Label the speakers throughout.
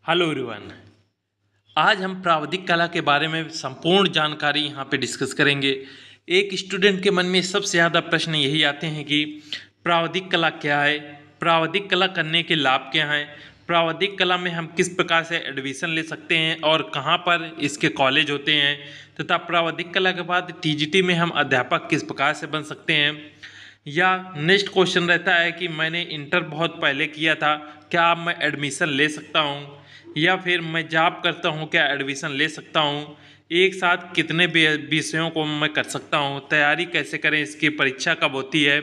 Speaker 1: Hello everyone. आज हम प्रावधिक कला के बारे में संपूर्ण जानकारी यहाँ पे डिस्कस करेंगे। एक स्टूडेंट के मन में सबसे ज़्यादा प्रश्न यही आते हैं कि प्रावधिक कला क्या है, प्रावधिक कला करने के लाभ क्या हैं, प्रावधिक कला में हम किस प्रकार से एडमिशन ले सकते हैं और कहाँ पर इसके कॉलेज होते हैं, तथा प्रावधिक कला के बाद टीजीटी में हम अध्यापक किस प्रकार से बन सकते हैं। या नेक्स्ट क्वेश्चन रहता है कि मैंने इंटर बहुत पहले किया था, क्या अब मैं एडमिशन ले सकता हूँ, या फिर मैं जॉब करता हूँ क्या एडमिशन ले सकता हूँ, एक साथ कितने विषयों को मैं कर सकता हूँ, तैयारी कैसे करें, इसकी परीक्षा कब होती है।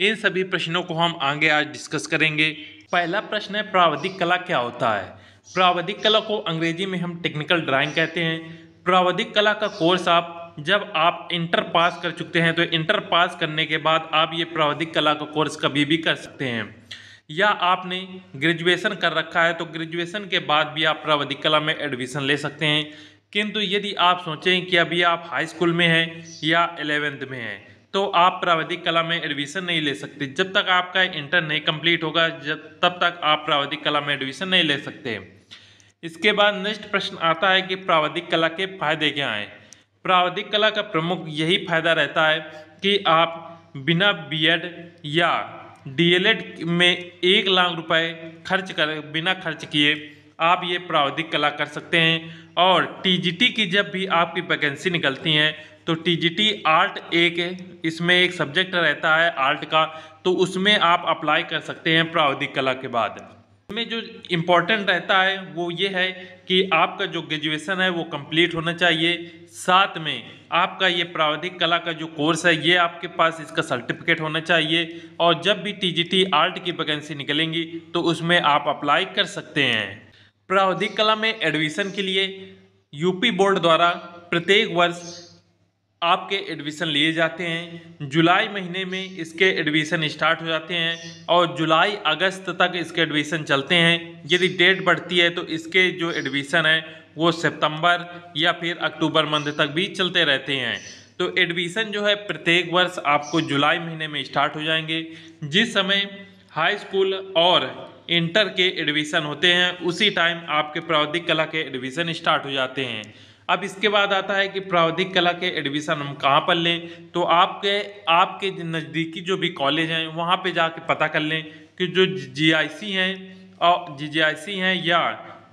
Speaker 1: इन सभी प्रश्नों को हम आगे आज डिस्कस करेंगे। पहला प्रश्न है, प्रावधिक कला क्या होता है। प्रावधिक कला को अंग्रेजी में हम टेक्निकल ड्राइंग कहते हैं। प्रावधिक कला का कोर्स जब आप इंटर पास कर चुके हैं तो इंटर पास करने के बाद आप ये प्रावधिक कला का कोर्स कभी भी कर सकते हैं, या आपने ग्रेजुएशन कर रखा है तो ग्रेजुएशन के बाद भी आप प्रावधिक कला में एडमिशन ले सकते हैं। किंतु यदि आप सोचें कि अभी आप हाई स्कूल में हैं या 11th में हैं तो आप प्रावधिक कला में एडमिशन नहीं ले सकते। जब तक आपका इंटर नहीं कंप्लीट होगा तब तक आप प्रावधिक कला में एडमिशन नहीं ले सकते। इसके बाद नेक्स्ट प्रश्न आता है कि प्रावधिक कला के फायदे क्या हैं। प्रावधिक कला का प्रमुख यही फायदा रहता है कि आप बिना बीएड या डीएलएड में 1 लाख रुपए बिना खर्च किए आप ये प्रावधिक कला कर सकते हैं। और टीजीटी की जब भी आपकी वैकेंसी निकलती हैं तो टीजीटी आर्ट इसमें एक सब्जेक्ट रहता है आर्ट का, तो उसमें आप अप्लाई कर सकते हैं प्रावधिक कला के बाद। इसमें जो इम्पोर्टेंट रहता है वो ये है कि आपका जो ग्रेजुएशन है वो कंप्लीट होना चाहिए, साथ में आपका ये प्रावधिक कला का जो कोर्स है ये आपके पास इसका सर्टिफिकेट होना चाहिए, और जब भी टीजीटी आर्ट की वैकेंसी निकलेंगी तो उसमें आप अप्लाई कर सकते हैं। प्रावधिक कला में एडमिशन के लिए यूपी बोर्ड द्वारा प्रत्येक वर्ष आपके एडमिशन लिए जाते हैं। जुलाई महीने में इसके एडमिशन स्टार्ट हो जाते हैं और जुलाई अगस्त तक इसके एडमिशन चलते हैं। यदि डेट बढ़ती है तो इसके जो एडमिशन है वो सितंबर या फिर अक्टूबर मंथ तक भी चलते रहते हैं। तो एडमिशन जो है प्रत्येक वर्ष आपको जुलाई महीने में स्टार्ट हो जाएंगे। जिस समय हाई स्कूल और इंटर के एडमिशन होते हैं उसी टाइम आपके प्रावधिक कला के एडमिशन स्टार्ट हो जाते हैं। अब इसके बाद आता है कि प्रावधिक कला के एडमिशन हम कहाँ पर लें, तो आपके नज़दीकी जो भी कॉलेज हैं वहाँ पे जाके पता कर लें कि जो जीआईसी हैं और जीजीआईसी हैं या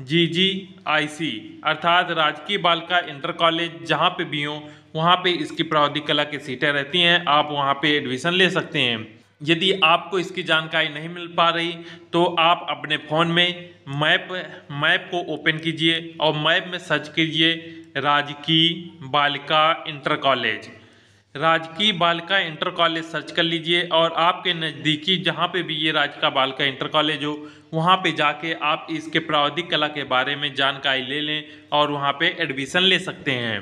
Speaker 1: जीजीआईसी अर्थात राजकीय बालिका इंटर कॉलेज जहाँ पे भी हों वहाँ पे इसकी प्रावधिक कला की सीटें रहती हैं, आप वहाँ पे एडमिशन ले सकते हैं। यदि आपको इसकी जानकारी नहीं मिल पा रही तो आप अपने फ़ोन में मैप को ओपन कीजिए और मैप में सर्च कीजिए राजकीय बालिका इंटर कॉलेज। राजकीय बालिका इंटर कॉलेज सर्च कर लीजिए और आपके नज़दीकी जहाँ पे भी ये राजकीय बालिका इंटर कॉलेज हो वहाँ पे जाके आप इसके प्रावधिक कला के बारे में जानकारी ले लें और वहाँ पे एडमिशन ले सकते हैं।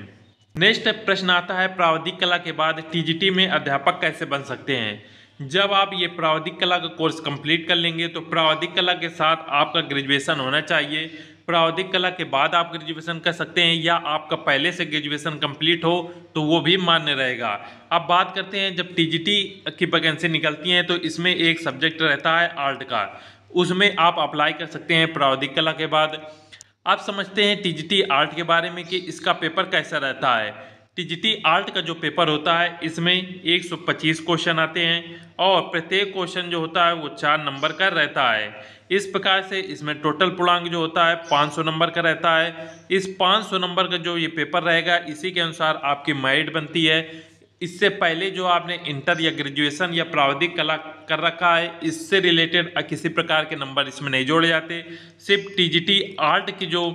Speaker 1: नेक्स्ट प्रश्न आता है, प्रावधिक कला के बाद टीजीटी में अध्यापक कैसे बन सकते हैं। जब आप ये प्रावधिक कला का कोर्स कंप्लीट कर लेंगे तो प्रावधिक कला के साथ आपका ग्रेजुएशन होना चाहिए। प्रावधिक कला के बाद आप ग्रेजुएशन कर सकते हैं या आपका पहले से ग्रेजुएशन कंप्लीट हो तो वो भी मान्य रहेगा। अब बात करते हैं, जब टीजीटी की वैकेंसी निकलती हैं तो इसमें एक सब्जेक्ट रहता है आर्ट का, उसमें आप अप्लाई कर सकते हैं प्रावधिक कला के बाद। आप समझते हैं टीजीटी आर्ट के बारे में कि इसका पेपर कैसा रहता है। टीजीटी आर्ट का जो पेपर होता है इसमें 125 क्वेश्चन आते हैं और प्रत्येक क्वेश्चन जो होता है वो 4 नंबर का रहता है। इस प्रकार से इसमें टोटल पूर्णांक जो होता है 500 नंबर का रहता है। इस 500 नंबर का जो ये पेपर रहेगा इसी के अनुसार आपकी मेरिट बनती है। इससे पहले जो आपने इंटर या ग्रेजुएशन या प्रावधिक कला कर रखा है इससे रिलेटेड किसी प्रकार के नंबर इसमें नहीं जोड़े जाते, सिर्फ टीजीटी आर्ट की जो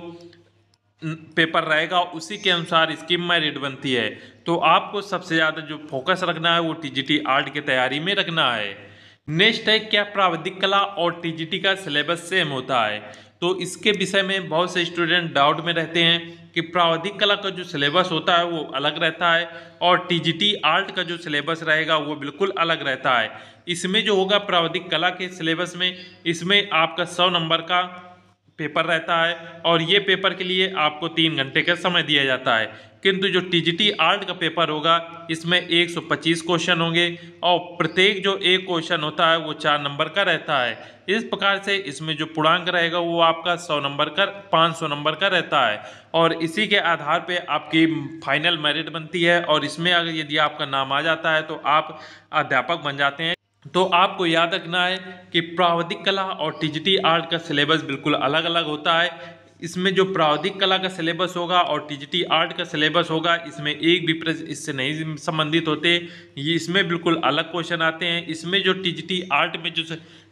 Speaker 1: पेपर रहेगा उसी के अनुसार इसकी मेरिट बनती है। तो आपको सबसे ज़्यादा जो फोकस रखना है वो टीजीटी आर्ट की तैयारी में रखना है। नेक्स्ट है, क्या प्रावधिक कला और टीजीटी का सिलेबस सेम होता है। तो इसके विषय में बहुत से स्टूडेंट डाउट में रहते हैं कि प्रावधिक कला का जो सिलेबस होता है वो अलग रहता है और टीजीटी आर्ट का जो सिलेबस रहेगा वो बिल्कुल अलग रहता है। इसमें जो होगा प्रावधिक कला के सिलेबस में इसमें आपका 100 नंबर का पेपर रहता है और ये पेपर के लिए आपको 3 घंटे का समय दिया जाता है। किंतु जो टीजीटी आर्ट का पेपर होगा इसमें 125 क्वेश्चन होंगे और प्रत्येक जो एक क्वेश्चन होता है वो 4 नंबर का रहता है। इस प्रकार से इसमें जो पूर्णांक रहेगा वो आपका 100 नंबर का 500 नंबर का रहता है और इसी के आधार पे आपकी फाइनल मेरिट बनती है और इसमें अगर यदि आपका नाम आ जाता है तो आप अध्यापक बन जाते हैं। तो आपको याद रखना है कि प्रावधिक कला और टीजीटी आर्ट का सिलेबस बिल्कुल अलग अलग होता है। इसमें जो प्रावधिक कला का सिलेबस होगा और टीजीटी आर्ट का सिलेबस होगा इसमें एक भी प्रश्न इससे नहीं संबंधित होते, ये इसमें बिल्कुल अलग क्वेश्चन आते हैं। इसमें जो टीजीटी आर्ट में जो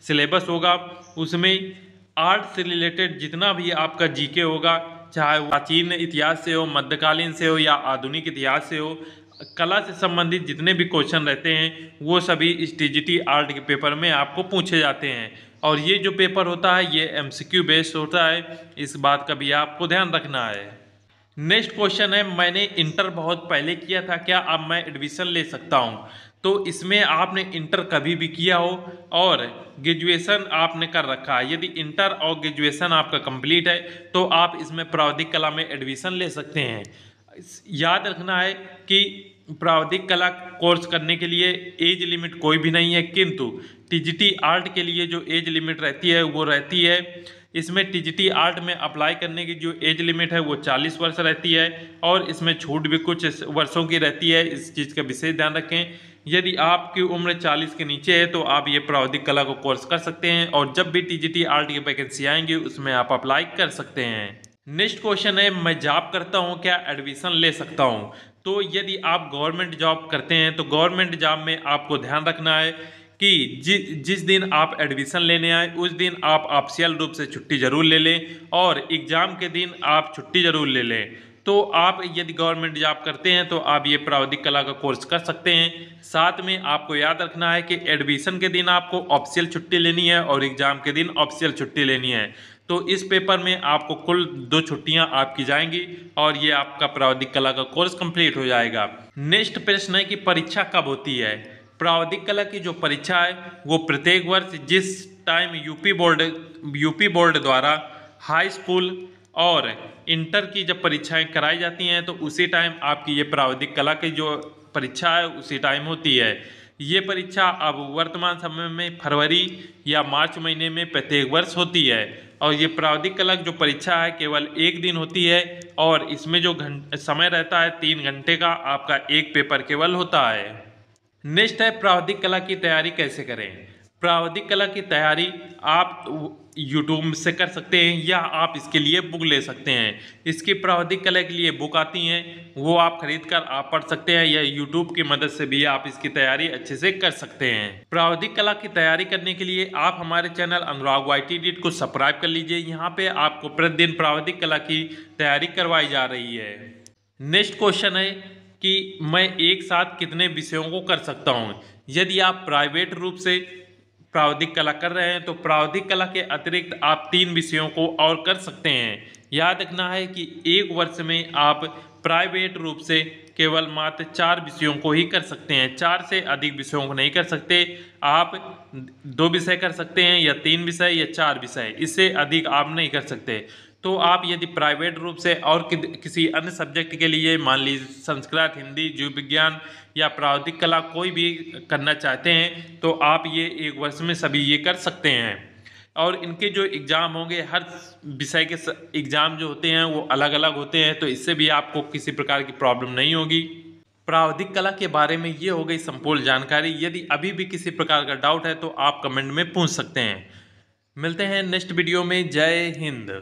Speaker 1: सिलेबस होगा उसमें आर्ट से रिलेटेड जितना भी आपका जीके होगा, चाहे वो प्राचीन इतिहास से हो, मध्यकालीन से हो या आधुनिक इतिहास से हो, कला से संबंधित जितने भी क्वेश्चन रहते हैं वो सभी इस टीजीटी आर्ट के पेपर में आपको पूछे जाते हैं और ये जो पेपर होता है ये एमसीक्यू बेस्ड होता है, इस बात का भी आपको ध्यान रखना है। नेक्स्ट क्वेश्चन है, मैंने इंटर बहुत पहले किया था, क्या अब मैं एडमिशन ले सकता हूँ? तो इसमें आपने इंटर कभी भी किया हो और ग्रेजुएशन आपने कर रखा है, यदि इंटर और ग्रेजुएशन आपका कंप्लीट है तो आप इसमें प्रावधिक कला में एडमिशन ले सकते हैं। याद रखना है कि प्रावधिक कला कोर्स करने के लिए एज लिमिट कोई भी नहीं है, किंतु टीजीटी आर्ट के लिए जो एज लिमिट रहती है वो रहती है, इसमें टीजीटी आर्ट में अप्लाई करने की जो एज लिमिट है वो 40 वर्ष रहती है और इसमें छूट भी कुछ वर्षों की रहती है, इस चीज़ का विशेष ध्यान रखें। यदि आपकी उम्र 40 के नीचे है तो आप ये प्रावधिक कला को कोर्स कर सकते हैं और जब भी टीजीटी आर्ट की वैकेंसी आएंगी उसमें आप अप्लाई कर सकते हैं। नेक्स्ट क्वेश्चन है, मैं जॉब करता हूं, क्या एडमिशन ले सकता हूं? तो यदि आप गवर्नमेंट जॉब करते हैं तो गवर्नमेंट जॉब में आपको ध्यान रखना है कि जिस दिन आप एडमिशन लेने आए उस दिन आप ऑफिशियल रूप से छुट्टी जरूर ले लें और एग्ज़ाम के दिन आप छुट्टी जरूर ले लें। तो आप यदि गवर्नमेंट जॉब करते हैं तो आप ये प्रावधिक कला का कोर्स कर सकते हैं। साथ में आपको याद रखना है कि एडमिशन के दिन आपको ऑफिशियल छुट्टी लेनी है और एग्ज़ाम के दिन ऑफिशियल छुट्टी लेनी है। तो इस पेपर में आपको कुल 2 छुट्टियां आपकी जाएंगी और ये आपका प्रावधिक कला का कोर्स कंप्लीट हो जाएगा। नेक्स्ट प्रश्न है कि परीक्षा कब होती है? प्रावधिक कला की जो परीक्षा है वो प्रत्येक वर्ष जिस टाइम यूपी बोर्ड द्वारा हाई स्कूल और इंटर की जब परीक्षाएं कराई जाती हैं तो उसी टाइम आपकी ये प्रावधिक कला की जो परीक्षा है उसी टाइम होती है। ये परीक्षा अब वर्तमान समय में फरवरी या मार्च महीने में प्रत्येक वर्ष होती है और ये प्रावधिक कला जो परीक्षा है केवल 1 दिन होती है और इसमें जो समय रहता है 3 घंटे का, आपका एक पेपर केवल होता है। नेक्स्ट है, प्रावधिक कला की तैयारी कैसे करें? प्रावधिक कला की तैयारी आप यूट्यूब से कर सकते हैं या आप इसके लिए बुक ले सकते हैं। इसकी प्रावधिक कला के लिए बुक आती हैं, वो आप खरीद कर आप पढ़ सकते हैं या यूट्यूब की मदद से भी आप इसकी तैयारी अच्छे से कर सकते हैं। प्रावधिक कला की तैयारी करने के लिए आप हमारे चैनल अनुराग YT को सब्सक्राइब कर लीजिए, यहाँ पे आपको प्रतिदिन प्रावधिक कला की तैयारी करवाई जा रही है। नेक्स्ट क्वेश्चन है कि मैं एक साथ कितने विषयों को कर सकता हूँ? यदि आप प्राइवेट रूप से प्रावधिक कला कर रहे हैं तो प्रावधिक कला के अतिरिक्त आप 3 विषयों को और कर सकते हैं। याद रखना है कि 1 वर्ष में आप प्राइवेट रूप से केवल मात्र 4 विषयों को ही कर सकते हैं, 4 से अधिक विषयों को नहीं कर सकते। आप 2 विषय कर सकते हैं या 3 विषय या 4 विषय, इससे अधिक आप नहीं कर सकते। तो आप यदि प्राइवेट रूप से और किसी अन्य सब्जेक्ट के लिए, मान लीजिए संस्कृत, हिंदी, जीव विज्ञान या प्रावधिक कला कोई भी करना चाहते हैं तो आप ये 1 वर्ष में सभी ये कर सकते हैं। और इनके जो एग्ज़ाम होंगे, हर विषय के एग्ज़ाम जो होते हैं वो अलग अलग होते हैं, तो इससे भी आपको किसी प्रकार की प्रॉब्लम नहीं होगी। प्रावधिक कला के बारे में ये हो गई संपूर्ण जानकारी। यदि अभी भी किसी प्रकार का डाउट है तो आप कमेंट में पूछ सकते हैं। मिलते हैं नेक्स्ट वीडियो में। जय हिंद।